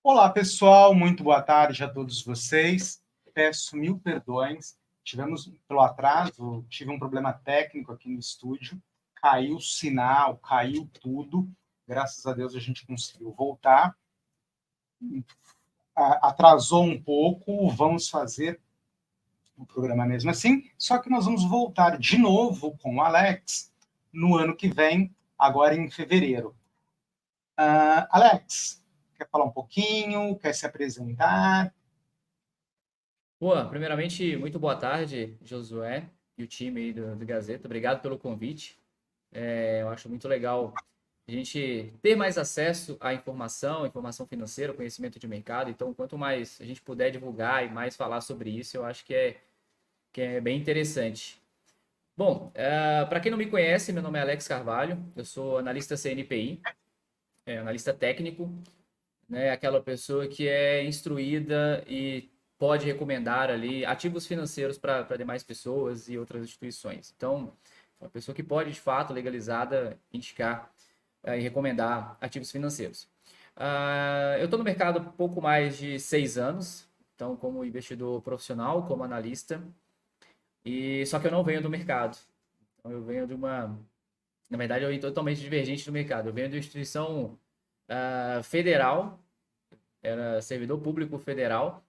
Olá, pessoal, muito boa tarde a todos vocês. Peço mil perdões. Tivemos pelo atraso, tive um problema técnico aqui no estúdio. Caiu o sinal, caiu tudo. Graças a Deus a gente conseguiu voltar. Atrasou um pouco, vamos fazer o programa mesmo assim, só que nós vamos voltar de novo com o Alex no ano que vem, agora em fevereiro. Alex, quer falar um pouquinho? Quer se apresentar? Primeiramente, muito boa tarde, Josué e o time aí do Gazeta. Obrigado pelo convite. Eu acho muito legal a gente ter mais acesso à informação financeira, conhecimento de mercado. Então, quanto mais a gente puder divulgar e mais falar sobre isso, eu acho que é bem interessante. Bom, para quem não me conhece, meu nome é Alex Carvalho, eu sou analista CNPI, analista técnico, né? Aquela pessoa que é instruída e pode recomendar ali ativos financeiros para demais pessoas e outras instituições. Então, é uma pessoa que pode, de fato, legalizada, indicar e recomendar ativos financeiros. Eu estou no mercado há pouco mais de 6 anos, então, como investidor profissional, como analista, e só que eu não venho do mercado. Então, eu venho de uma. Na verdade, eu venho totalmente divergente do mercado. Eu venho de uma instituição federal, era servidor público federal,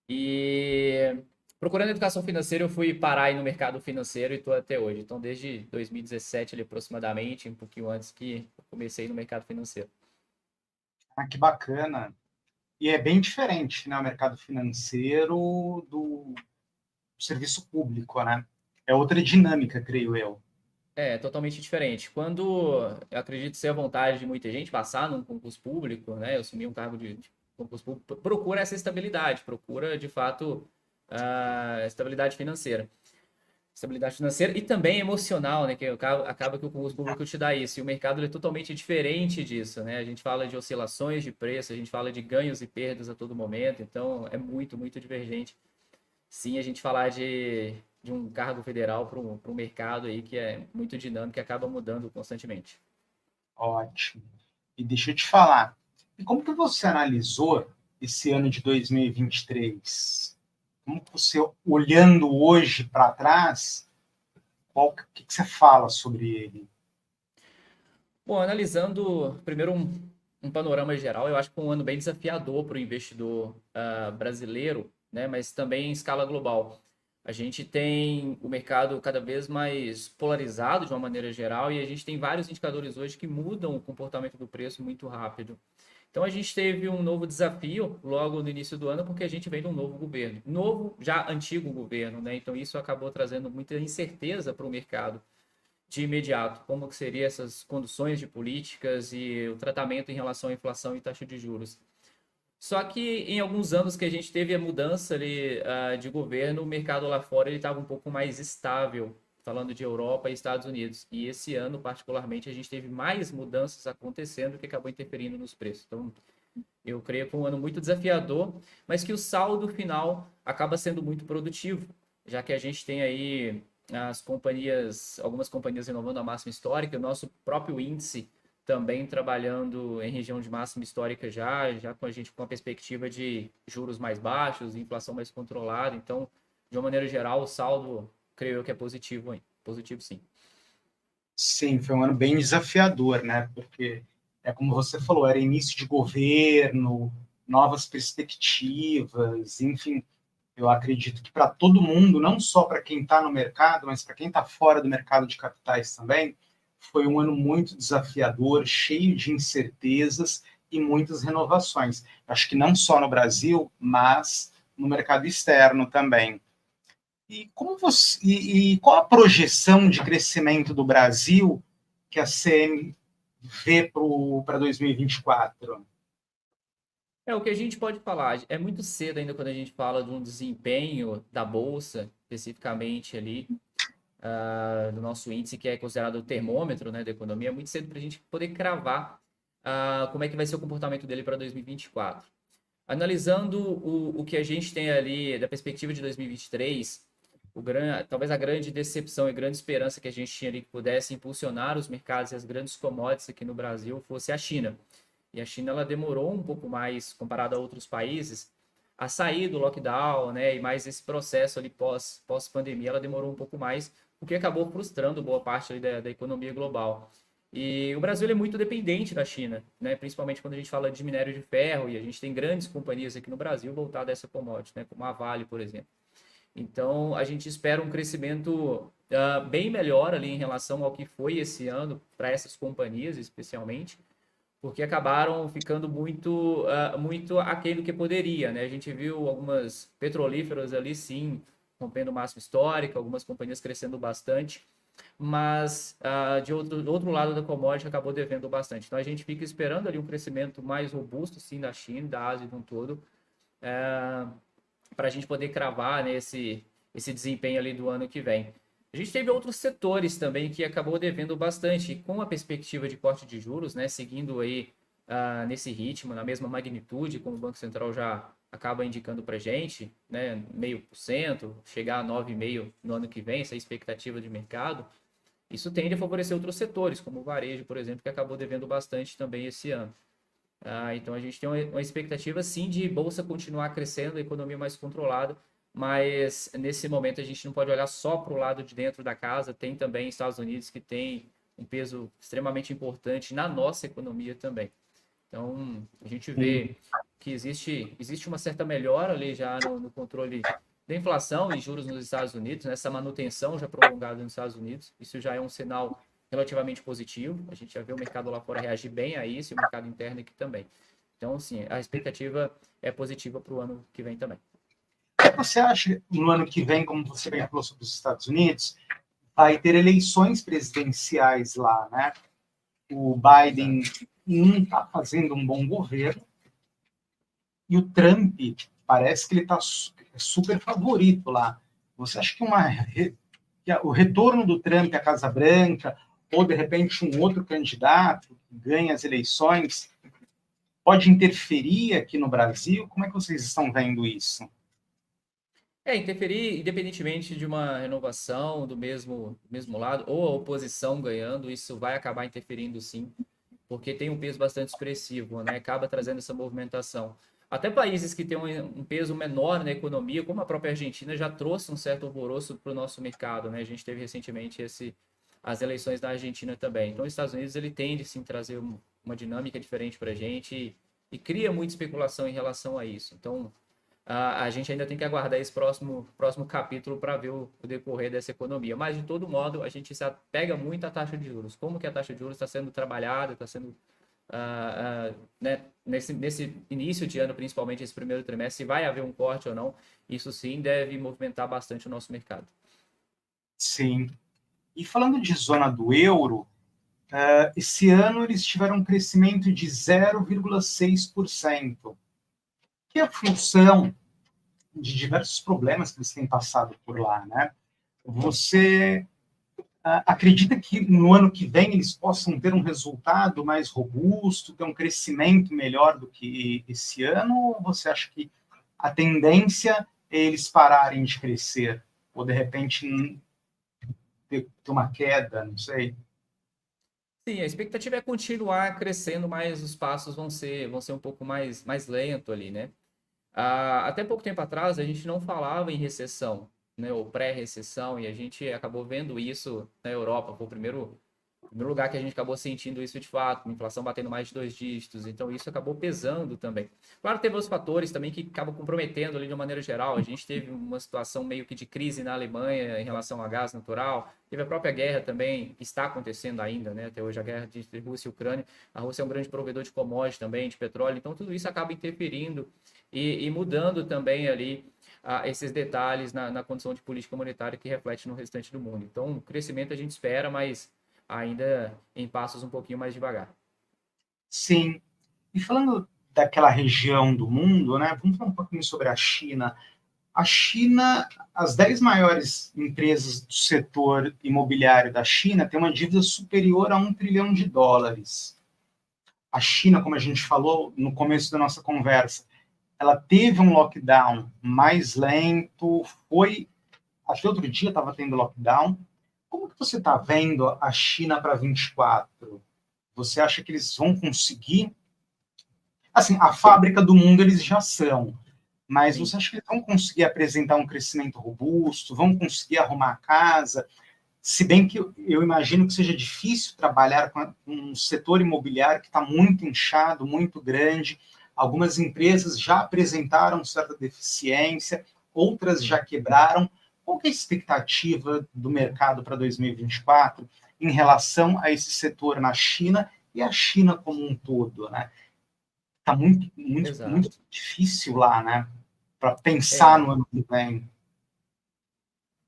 e procurando educação financeira eu fui parar aí no mercado financeiro e estou até hoje. Então, desde 2017, ali, aproximadamente, um pouquinho antes que eu comecei no mercado financeiro. Que bacana. E é bem diferente, né, o mercado financeiro do serviço público, né? É outra dinâmica, creio eu. É totalmente diferente. Quando eu acredito ser a vontade de muita gente passar num concurso público, né, eu assumir um cargo de concurso público, procura essa estabilidade, procura de fato a estabilidade financeira. Estabilidade financeira e também emocional, né? Que acaba que o concurso público te dá isso. E o mercado ele é totalmente diferente disso, né? A gente fala de oscilações de preço, a gente fala de ganhos e perdas a todo momento, então é muito, muito divergente. Sim, a gente falar de um cargo federal para um mercado aí que é muito dinâmico e acaba mudando constantemente. Ótimo. E deixa eu te falar, e como que você analisou esse ano de 2023? Como que você, olhando hoje para trás, que você fala sobre ele? Bom, analisando primeiro um panorama geral, eu acho que foi um ano bem desafiador para o investidor brasileiro, né, mas também em escala global. A gente tem o mercado cada vez mais polarizado de uma maneira geral e a gente tem vários indicadores hoje que mudam o comportamento do preço muito rápido. Então a gente teve um novo desafio logo no início do ano porque a gente vem de um novo governo, novo já antigo governo, né? Então isso acabou trazendo muita incerteza para o mercado de imediato, como que seriam essas conduções de políticas e o tratamento em relação à inflação e taxa de juros. Só que em alguns anos que a gente teve a mudança ali, de governo, o mercado lá fora ele estava um pouco mais estável, falando de Europa e Estados Unidos. E esse ano, particularmente, a gente teve mais mudanças acontecendo que acabou interferindo nos preços. Então, eu creio que foi um ano muito desafiador, mas que o saldo final acaba sendo muito produtivo, já que a gente tem aí algumas companhias renovando a máxima histórica, o nosso próprio índice também trabalhando em região de máxima histórica já com a gente com a perspectiva de juros mais baixos, inflação mais controlada. Então, de uma maneira geral, o saldo, creio eu que é positivo, hein? Positivo sim. Sim, foi um ano bem desafiador, né? Porque é como você falou, era início de governo, novas perspectivas, enfim. Eu acredito que para todo mundo, não só para quem está no mercado, mas para quem está fora do mercado de capitais também, foi um ano muito desafiador, cheio de incertezas e muitas renovações. Acho que não só no Brasil, mas no mercado externo também. E qual a projeção de crescimento do Brasil que a CM vê para 2024? É o que a gente pode falar. É muito cedo ainda quando a gente fala de um desempenho da bolsa, especificamente ali, do nosso índice, que é considerado o termômetro, né, da economia. É muito cedo para a gente poder cravar como é que vai ser o comportamento dele para 2024. Analisando o que a gente tem ali da perspectiva de 2023, talvez a grande decepção e grande esperança que a gente tinha ali que pudesse impulsionar os mercados e as grandes commodities aqui no Brasil fosse a China. E a China ela demorou um pouco mais, comparado a outros países, a sair do lockdown, né? E mais esse processo ali pós-pandemia, ela demorou um pouco mais, o que acabou frustrando boa parte ali da economia global. E o Brasil é muito dependente da China, né? Principalmente quando a gente fala de minério de ferro, e a gente tem grandes companhias aqui no Brasil voltadas a essa commodity, né? Como a Vale, por exemplo. Então, a gente espera um crescimento bem melhor ali em relação ao que foi esse ano para essas companhias, especialmente, porque acabaram ficando muito aquém do que poderia, né? A gente viu algumas petrolíferas ali, sim, rompendo o máximo histórico, algumas companhias crescendo bastante, mas do outro lado da commodity acabou devendo bastante. Então, a gente fica esperando ali um crescimento mais robusto, sim, da China, da Ásia como um todo, para a gente poder cravar, né, esse desempenho ali do ano que vem. A gente teve outros setores também que acabou devendo bastante, com a perspectiva de corte de juros, né, seguindo aí nesse ritmo, na mesma magnitude, como o Banco Central já acaba indicando para a gente, né, 0,5%, chegar a 9,5% no ano que vem, essa é a expectativa de mercado. Isso tende a favorecer outros setores, como o varejo, por exemplo, que acabou devendo bastante também esse ano. Então a gente tem uma expectativa sim de bolsa continuar crescendo, a economia mais controlada, mas nesse momento a gente não pode olhar só para o lado de dentro da casa, tem também Estados Unidos que tem um peso extremamente importante na nossa economia também. Então a gente vê que existe uma certa melhora ali já no controle da inflação e juros nos Estados Unidos, nessa manutenção já prolongada nos Estados Unidos. Isso já é um sinal relativamente positivo. A gente já vê o mercado lá fora reagir bem a isso e o mercado interno aqui também. Então, sim, a expectativa é positiva para o ano que vem também. Você acha que no ano que vem, como você bem falou sobre os Estados Unidos, vai ter eleições presidenciais lá, né? O Biden não está fazendo um bom governo e o Trump parece que ele está super favorito lá. Você acha que o retorno do Trump à Casa Branca ou, de repente, um outro candidato que ganha as eleições pode interferir aqui no Brasil? Como é que vocês estão vendo isso? Interferir, independentemente de uma renovação do mesmo lado, ou a oposição ganhando, isso vai acabar interferindo sim, porque tem um peso bastante expressivo, né? Acaba trazendo essa movimentação. Até países que têm um peso menor na economia, como a própria Argentina, já trouxe um certo alvoroço para o nosso mercado, né? A gente teve recentemente as eleições da Argentina também. Então, os Estados Unidos ele tende sim trazer uma dinâmica diferente para a gente e cria muita especulação em relação a isso. Então, a gente ainda tem que aguardar esse próximo capítulo para ver o decorrer dessa economia. Mas, de todo modo, a gente se apega muito à taxa de juros. Como que a taxa de juros está sendo trabalhada, está sendo, né, nesse início de ano, principalmente esse primeiro trimestre, se vai haver um corte ou não, isso sim deve movimentar bastante o nosso mercado. Sim. E falando de zona do euro, esse ano eles tiveram um crescimento de 0,6%, que é a função de diversos problemas que eles têm passado por lá, né? Você acredita que no ano que vem eles possam ter um resultado mais robusto, ter um crescimento melhor do que esse ano? Ou você acha que a tendência é eles pararem de crescer? Ou, de repente, ter uma queda, não sei? Sim, a expectativa é continuar crescendo, mas os passos vão ser um pouco mais lento ali, né? Até pouco tempo atrás, a gente não falava em recessão, né, ou pré-recessão, e a gente acabou vendo isso na Europa. Foi o primeiro lugar que a gente acabou sentindo isso de fato, inflação batendo mais de 2 dígitos, então isso acabou pesando também. Claro, teve outros fatores também que acabam comprometendo ali de uma maneira geral. A gente teve uma situação meio que de crise na Alemanha em relação a gás natural, teve a própria guerra também, que está acontecendo ainda, né? Até hoje a guerra de Rússia e Ucrânia. A Rússia é um grande provedor de commodities também, de petróleo, então tudo isso acaba interferindo e mudando também ali esses detalhes na condição de política monetária que reflete no restante do mundo. Então, o crescimento a gente espera, mas ainda em passos um pouquinho mais devagar. Sim. E falando daquela região do mundo, né, vamos falar um pouquinho sobre a China. A China, as 10 maiores empresas do setor imobiliário da China têm uma dívida superior a US$ 1 trilhão. A China, como a gente falou no começo da nossa conversa, ela teve um lockdown mais lento, até outro dia estava tendo lockdown. Como que você está vendo a China para 24? Você acha que eles vão conseguir Assim, a fábrica do mundo eles já são, mas Sim. você acha que eles vão conseguir apresentar um crescimento robusto, vão conseguir arrumar a casa? Se bem que eu imagino que seja difícil trabalhar com um setor imobiliário que está muito inchado, muito grande. Algumas empresas já apresentaram certa deficiência, outras já quebraram. Qual que é a expectativa do mercado para 2024 em relação a esse setor na China e a China como um todo, né? Está muito, muito, muito Exato. difícil lá, né? Para pensar É, no ano que vem.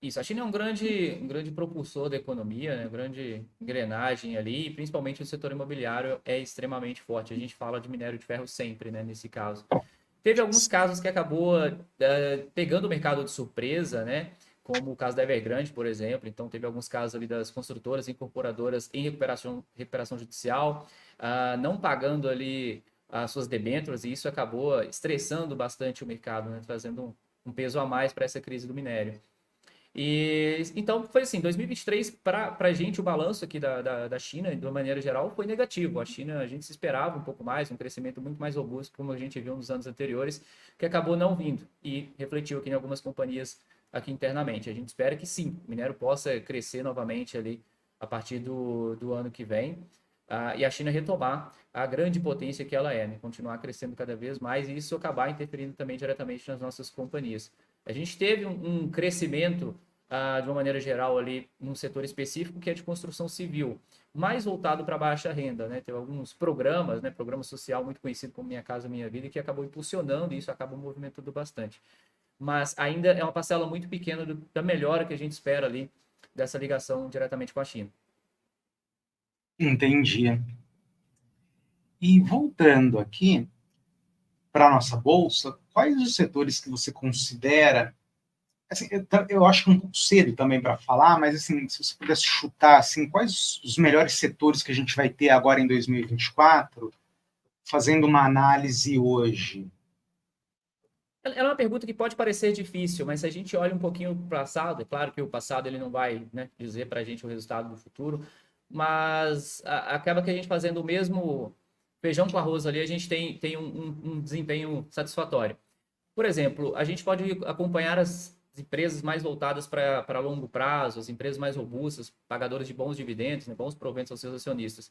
isso. A China é um grande propulsor da economia, né? Grande engrenagem ali, e principalmente o setor imobiliário é extremamente forte. A gente fala de minério de ferro sempre, né? Nesse caso. Teve alguns casos que acabou pegando o mercado de surpresa, né? Como o caso da Evergrande, por exemplo. Então, teve alguns casos ali das construtoras e incorporadoras em recuperação judicial, não pagando ali as suas debêntures, e isso acabou estressando bastante o mercado, né? Trazendo um peso a mais para essa crise do minério. E então foi assim, 2023 para a gente o balanço aqui da China, de uma maneira geral, foi negativo. A China, a gente se esperava um pouco mais, um crescimento muito mais robusto, como a gente viu nos anos anteriores, que acabou não vindo e refletiu aqui em algumas companhias aqui internamente. A gente espera que sim, o minério possa crescer novamente ali a partir do ano que vem. E a China retomar a grande potência que ela é, né? Continuar crescendo cada vez mais e isso acabar interferindo também diretamente nas nossas companhias. A gente teve um crescimento de uma maneira geral ali num setor específico que é de construção civil, mais voltado para baixa renda, né? Teve alguns programas, né? Programa social muito conhecido como Minha Casa Minha Vida, que acabou impulsionando e isso acaba movimentando bastante. Mas ainda é uma parcela muito pequena da melhora que a gente espera ali dessa ligação diretamente com a China. Entendi. E voltando aqui para a nossa bolsa, quais os setores que você considera? Assim, eu acho que é um pouco cedo também para falar, mas assim, se você pudesse chutar, assim, quais os melhores setores que a gente vai ter agora em 2024, fazendo uma análise hoje? Ela é uma pergunta que pode parecer difícil, mas se a gente olha um pouquinho para o passado, é claro que o passado ele não vai, né, dizer para a gente o resultado do futuro, mas acaba que a gente fazendo o mesmo feijão com arroz ali, a gente tem um desempenho satisfatório. Por exemplo, a gente pode acompanhar as empresas mais voltadas para longo prazo, as empresas mais robustas, pagadoras de bons dividendos, né, bons proventos aos seus acionistas.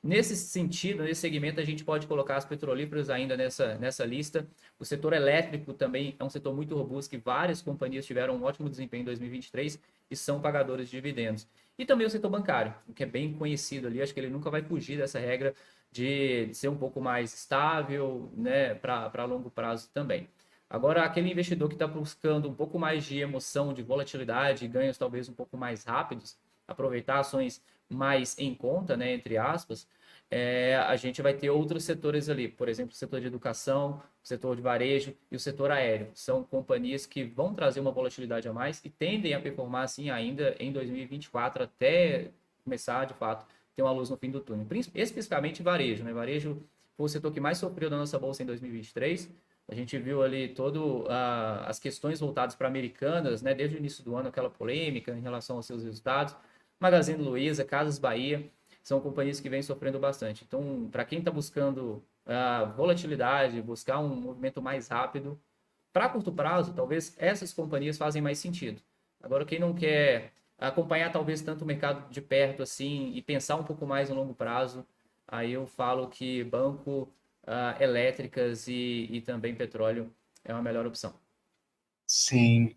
Nesse sentido, nesse segmento, a gente pode colocar as petrolíferas ainda nessa lista. O setor elétrico também é um setor muito robusto, que várias companhias tiveram um ótimo desempenho em 2023 e 23 e são pagadores de dividendos. E também o setor bancário, que é bem conhecido ali, acho que ele nunca vai fugir dessa regra de ser um pouco mais estável, né, para longo prazo também. Agora, aquele investidor que está buscando um pouco mais de emoção, de volatilidade, ganhos talvez um pouco mais rápidos, aproveitar ações mais em conta, né, entre aspas, a gente vai ter outros setores ali, por exemplo, o setor de educação, o setor de varejo e o setor aéreo. São companhias que vão trazer uma volatilidade a mais e tendem a performar assim ainda em 2024, até começar, de fato, ter uma luz no fim do túnel. Especificamente varejo, né? Varejo foi o setor que mais sofreu da nossa bolsa em 2023. A gente viu ali todo as questões voltadas para Americanas, né, desde o início do ano, aquela polêmica em relação aos seus resultados. Magazine Luiza, Casas Bahia, são companhias que vêm sofrendo bastante. Então, para quem está buscando volatilidade, buscar um movimento mais rápido, para curto prazo, talvez essas companhias fazem mais sentido. Agora, quem não quer acompanhar talvez tanto o mercado de perto assim e pensar um pouco mais no longo prazo, aí eu falo que banco, elétricas e também petróleo é uma melhor opção. Sim.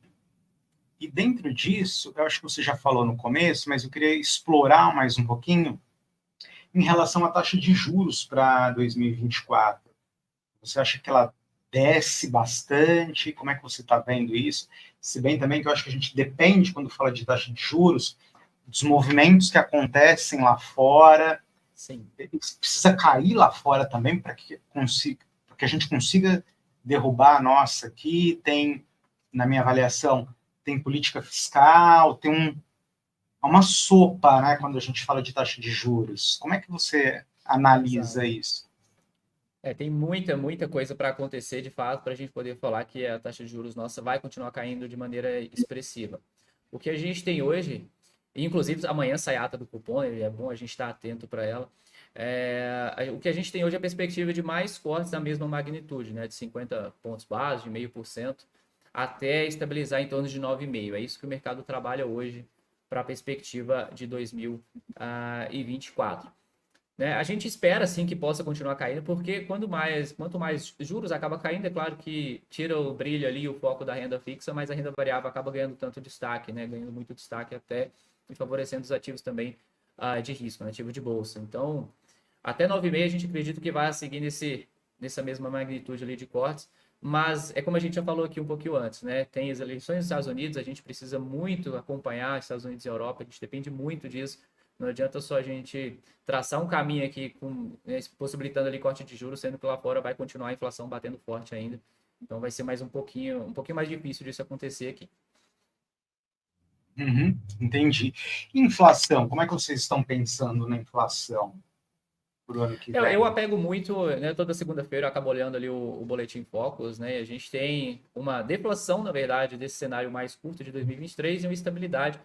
E dentro disso, eu acho que você já falou no começo, mas eu queria explorar mais um pouquinho em relação à taxa de juros para 2024. Você acha que ela desce bastante? Como é que você está vendo isso? Se bem também que eu acho que a gente depende, quando fala de taxa de juros, dos movimentos que acontecem lá fora. Sim. Precisa cair lá fora também para que a gente consiga derrubar a nossa aqui. Tem, na minha avaliação, tem política fiscal, tem uma sopa, né, quando a gente fala de taxa de juros. Como é que você analisa Exato. isso? Tem muita coisa para acontecer, de fato, para a gente poder falar que a taxa de juros nossa vai continuar caindo de maneira expressiva. O que a gente tem hoje E, inclusive, amanhã sai a ata do cupom, e é bom a gente estar atento para ela. O que a gente tem hoje é a perspectiva de mais cortes da mesma magnitude, né, de 50 pontos base, de 0,5%, até estabilizar em torno de 9,5%. É isso que o mercado trabalha hoje para a perspectiva de 2024. Né? A gente espera sim que possa continuar caindo, porque quanto mais juros acaba caindo, é claro que tira o brilho ali, o foco da renda fixa, mas a renda variável acaba ganhando tanto destaque, né? Ganhando muito destaque até e favorecendo os ativos também de risco, né? Ativo de bolsa. Então, até 9,5 a gente acredita que vai seguir nessa mesma magnitude ali de cortes, mas é como a gente já falou aqui um pouquinho antes, né? Tem as eleições nos Estados Unidos, a gente precisa muito acompanhar Estados Unidos e Europa, a gente depende muito disso. Não adianta só a gente traçar um caminho aqui possibilitando ali corte de juros, sendo que lá fora vai continuar a inflação batendo forte ainda. Então vai ser mais um pouquinho mais difícil disso acontecer aqui. Uhum, entendi. Inflação, como é que vocês estão pensando na inflação para o ano que Eu vem? apego muito, né? Toda segunda-feira eu acabo olhando ali o Boletim Focus, né? A gente tem uma deflação, na verdade, desse cenário mais curto de 2023 e uma estabilidade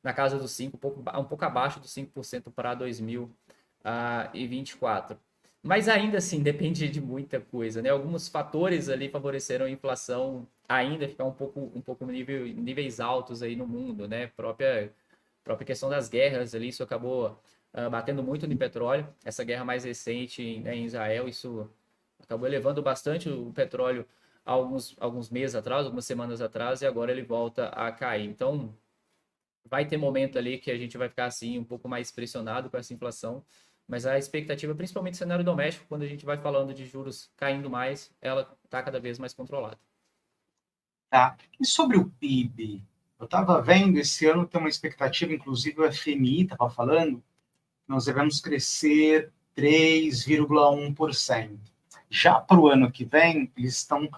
na casa dos 5, um pouco abaixo dos 5% para 2024. Mas ainda assim, depende de muita coisa, né? Alguns fatores ali favoreceram a inflação ainda ficar um pouco níveis altos aí no mundo, né? Própria questão das guerras ali, isso acabou batendo muito no petróleo. Essa guerra mais recente, né, em Israel, isso acabou elevando bastante o petróleo alguns meses atrás, algumas semanas atrás, e agora ele volta a cair. Então, vai ter momento ali que a gente vai ficar assim um pouco mais pressionado com essa inflação, mas a expectativa, principalmente no cenário doméstico, quando a gente vai falando de juros caindo mais, ela está cada vez mais controlada. Tá? E sobre o PIB? Eu estava vendo, esse ano tem uma expectativa, inclusive o FMI estava falando, nós devemos crescer 3,1%. Já para o ano que vem, eles estão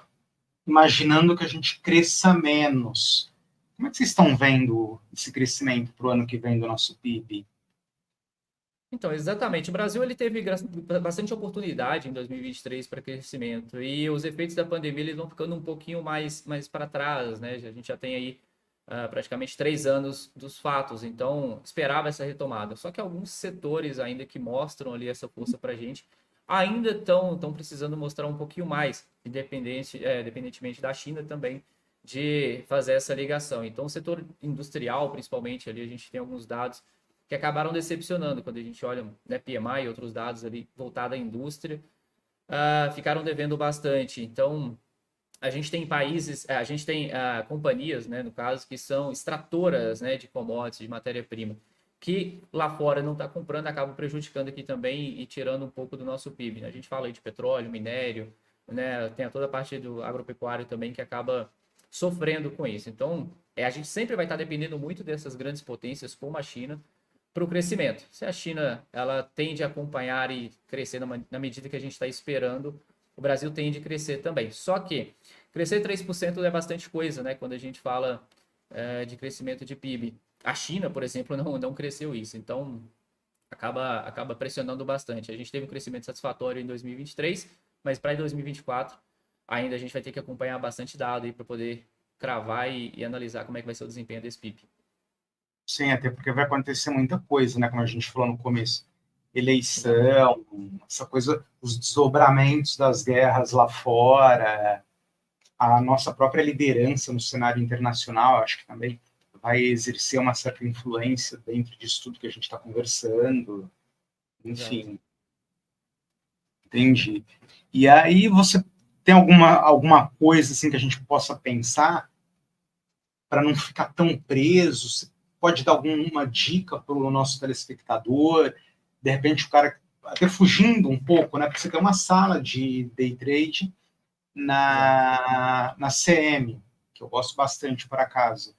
imaginando que a gente cresça menos. Como é que vocês estão vendo esse crescimento para o ano que vem do nosso PIB? Então, exatamente. O Brasil ele teve bastante oportunidade em 2023 para crescimento e os efeitos da pandemia eles vão ficando um pouquinho mais para trás, né? A gente já tem aí praticamente 3 anos dos fatos, então esperava essa retomada. Só que alguns setores ainda que mostram ali essa força para a gente ainda estão precisando mostrar um pouquinho mais, independentemente da China também, de fazer essa ligação. Então, o setor industrial, principalmente, ali a gente tem alguns dados que acabaram decepcionando quando a gente olha, né, PMI e outros dados ali voltados à indústria, ficaram devendo bastante. Então, a gente tem a gente tem companhias, né, no caso, que são extratoras, né, de commodities, de matéria-prima, que lá fora não está comprando, acabam prejudicando aqui também e tirando um pouco do nosso PIB. Né? A gente fala aí de petróleo, minério, né, tem toda a parte do agropecuário também que acaba sofrendo com isso. Então, a gente sempre vai estar dependendo muito dessas grandes potências como a China para o crescimento. Se a China ela tende a acompanhar e crescer na medida que a gente está esperando, o Brasil tende a crescer também. Só que crescer 3% é bastante coisa, né? Quando a gente fala de crescimento de PIB. A China, por exemplo, não cresceu isso. Então, acaba pressionando bastante. A gente teve um crescimento satisfatório em 2023, mas para 2024 ainda a gente vai ter que acompanhar bastante dado aí para poder cravar e analisar como é que vai ser o desempenho desse PIB. Sim, até porque vai acontecer muita coisa, né? Como a gente falou no começo. Sim, Eleição, essa coisa, os desdobramentos das guerras lá fora, a nossa própria liderança no cenário internacional, acho que também vai exercer uma certa influência dentro disso tudo que a gente está conversando. exato. Enfim, entendi. E aí você tem alguma coisa assim que a gente possa pensar para não ficar tão preso? Você pode dar alguma dica para o nosso telespectador? De repente o cara até fugindo um pouco, né? Porque você tem uma sala de day trade Exato. na CM, que eu gosto bastante por acaso.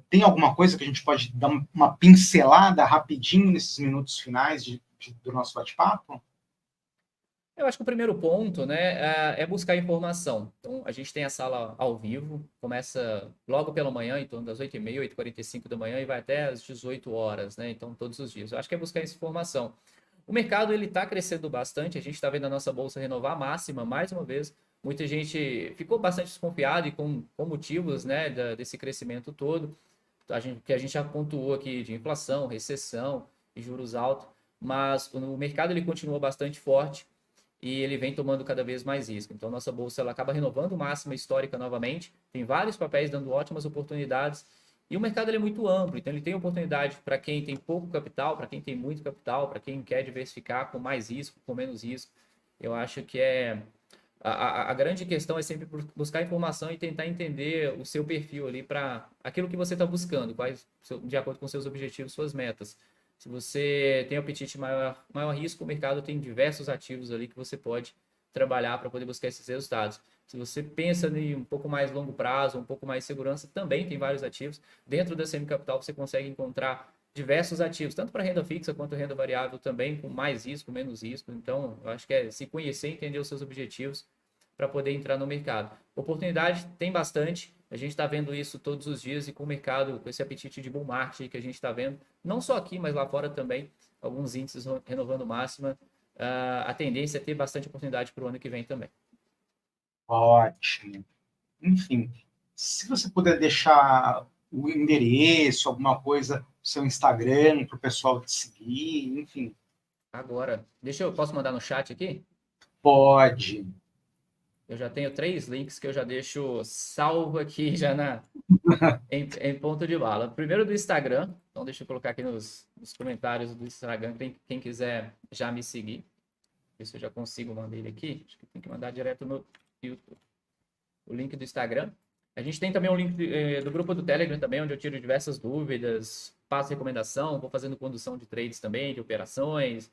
Tem alguma coisa que a gente pode dar uma pincelada rapidinho nesses minutos finais do nosso bate-papo? Eu acho que o primeiro ponto, né, é buscar informação. Então, a gente tem a sala ao vivo, começa logo pela manhã, em torno das 8h30, 8h45 da manhã, e vai até às 18 horas, né? Então, todos os dias. Eu acho que é buscar essa informação. O mercado, ele está crescendo bastante, a gente está vendo a nossa bolsa renovar a máxima, mais uma vez. Muita gente ficou bastante desconfiada e com motivos, né, desse crescimento todo. que a gente já pontuou aqui de inflação, recessão e juros altos, mas o mercado ele continua bastante forte e ele vem tomando cada vez mais risco. Então, nossa bolsa ela acaba renovando máxima histórica novamente, tem vários papéis dando ótimas oportunidades, e o mercado ele é muito amplo, então ele tem oportunidade para quem tem pouco capital, para quem tem muito capital, para quem quer diversificar com mais risco, com menos risco. Eu acho que a grande questão é sempre buscar informação e tentar entender o seu perfil ali para aquilo que você está buscando, de acordo com seus objetivos, suas metas. Se você tem apetite maior risco, o mercado tem diversos ativos ali que você pode trabalhar para poder buscar esses resultados. Se você pensa em um pouco mais longo prazo, um pouco mais segurança, também tem vários ativos. Dentro da Semicapital você consegue encontrar diversos ativos, tanto para renda fixa quanto renda variável também, com mais risco, menos risco. Então, eu acho que é se conhecer, entender os seus objetivos para poder entrar no mercado. Oportunidade tem bastante, a gente está vendo isso todos os dias e com o mercado, com esse apetite de bull market que a gente está vendo, não só aqui, mas lá fora também, alguns índices renovando máxima, a tendência é ter bastante oportunidade para o ano que vem também. Ótimo. Enfim, se você puder deixar o endereço, alguma coisa, seu Instagram, para o pessoal te seguir, enfim. Agora, posso mandar no chat aqui? Pode. Eu já tenho 3 links que eu já deixo salvo aqui já em ponto de bala. Primeiro do Instagram, então deixa eu colocar aqui nos comentários do Instagram, quem quiser já me seguir. Ver se eu já consigo mandar ele aqui. Acho que tem que mandar direto no YouTube. O link do Instagram. A gente tem também um link do grupo do Telegram também, onde eu tiro diversas dúvidas, passo recomendação, vou fazendo condução de trades também, de operações.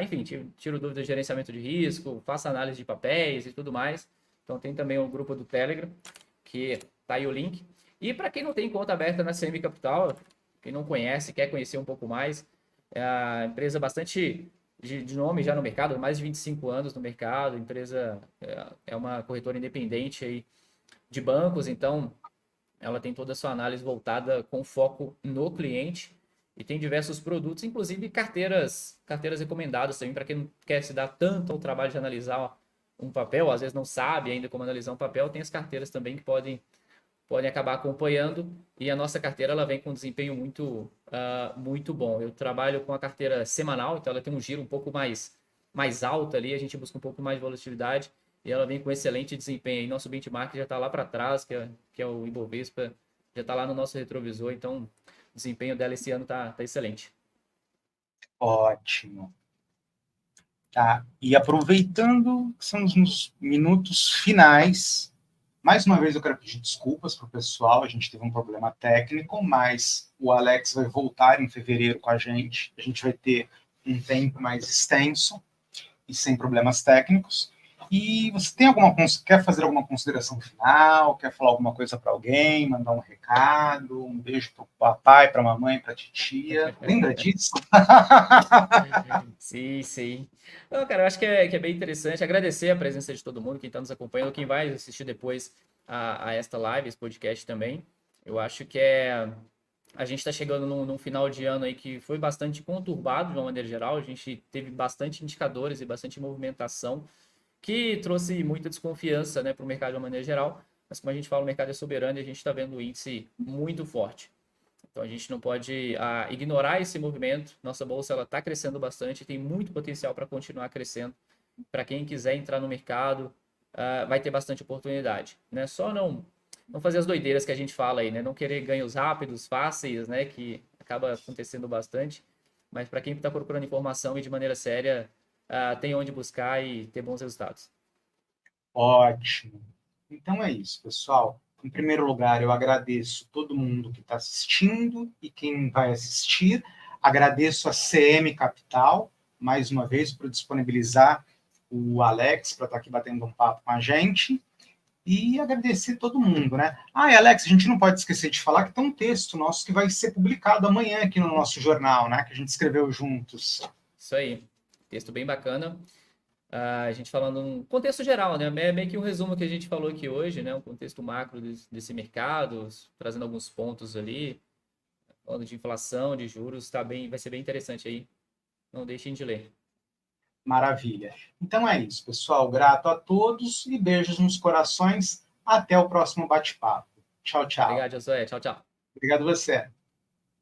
Enfim, tiro dúvidas de gerenciamento de risco, faço análise de papéis e tudo mais. Então tem também o grupo do Telegram, que tá aí o link. E para quem não tem conta aberta na CM Capital, quem não conhece, quer conhecer um pouco mais, é a empresa bastante de nome já no mercado, mais de 25 anos no mercado, a empresa é uma corretora independente aí de bancos, então ela tem toda a sua análise voltada com foco no cliente e tem diversos produtos, inclusive carteiras recomendadas também para quem não quer se dar tanto ao trabalho de analisar um papel, às vezes não sabe ainda como analisar um papel, tem as carteiras também que podem acabar acompanhando, e a nossa carteira ela vem com um desempenho muito bom. Eu trabalho com a carteira semanal, então ela tem um giro um pouco mais alto ali, a gente busca um pouco mais de volatilidade, e ela vem com excelente desempenho. E nosso benchmark já está lá para trás, que é o Ibovespa, já está lá no nosso retrovisor, então o desempenho dela esse ano está excelente. Ótimo. Tá. E aproveitando que estamos nos minutos finais, mais uma vez eu quero pedir desculpas para o pessoal, a gente teve um problema técnico, mas o Alex vai voltar em fevereiro com a gente vai ter um tempo mais extenso e sem problemas técnicos. E você quer fazer alguma consideração final? Quer falar alguma coisa para alguém? Mandar um recado? Um beijo para o papai, para a mamãe, para a titia? Lembra disso? Sim, sim. Não, cara, eu acho que é bem interessante. Agradecer a presença de todo mundo, quem está nos acompanhando, quem vai assistir depois a esta live, esse podcast também. Eu acho que a gente está chegando num final de ano aí que foi bastante conturbado de uma maneira geral. A gente teve bastante indicadores e bastante movimentação que trouxe muita desconfiança, né, para o mercado de uma maneira geral. Mas como a gente fala, o mercado é soberano e a gente está vendo o índice muito forte. Então a gente não pode ignorar esse movimento. Nossa bolsa ela está crescendo bastante, tem muito potencial para continuar crescendo. Para quem quiser entrar no mercado, vai ter bastante oportunidade, né? Só não fazer as doideiras que a gente fala aí, né? Não querer ganhos rápidos, fáceis, né? Que acaba acontecendo bastante. Mas para quem está procurando informação e de maneira séria, tem onde buscar e ter bons resultados. Ótimo. Então é isso, pessoal. Em primeiro lugar, eu agradeço todo mundo que está assistindo e quem vai assistir. Agradeço a CM Capital, mais uma vez, por disponibilizar o Alex para estar aqui batendo um papo com a gente. E agradecer todo mundo, né? E Alex, a gente não pode esquecer de falar que tem um texto nosso que vai ser publicado amanhã aqui no nosso jornal, né? Que a gente escreveu juntos. Isso aí. Texto bem bacana. A gente falando um contexto geral, né? É meio que um resumo que a gente falou aqui hoje, né? Um contexto macro desse mercado, trazendo alguns pontos ali, falando de inflação, de juros, vai ser bem interessante aí. Não deixem de ler. Maravilha. Então é isso, pessoal. Grato a todos e beijos nos corações. Até o próximo bate-papo. Tchau, tchau. Obrigado, Josué. Tchau, tchau. Obrigado você.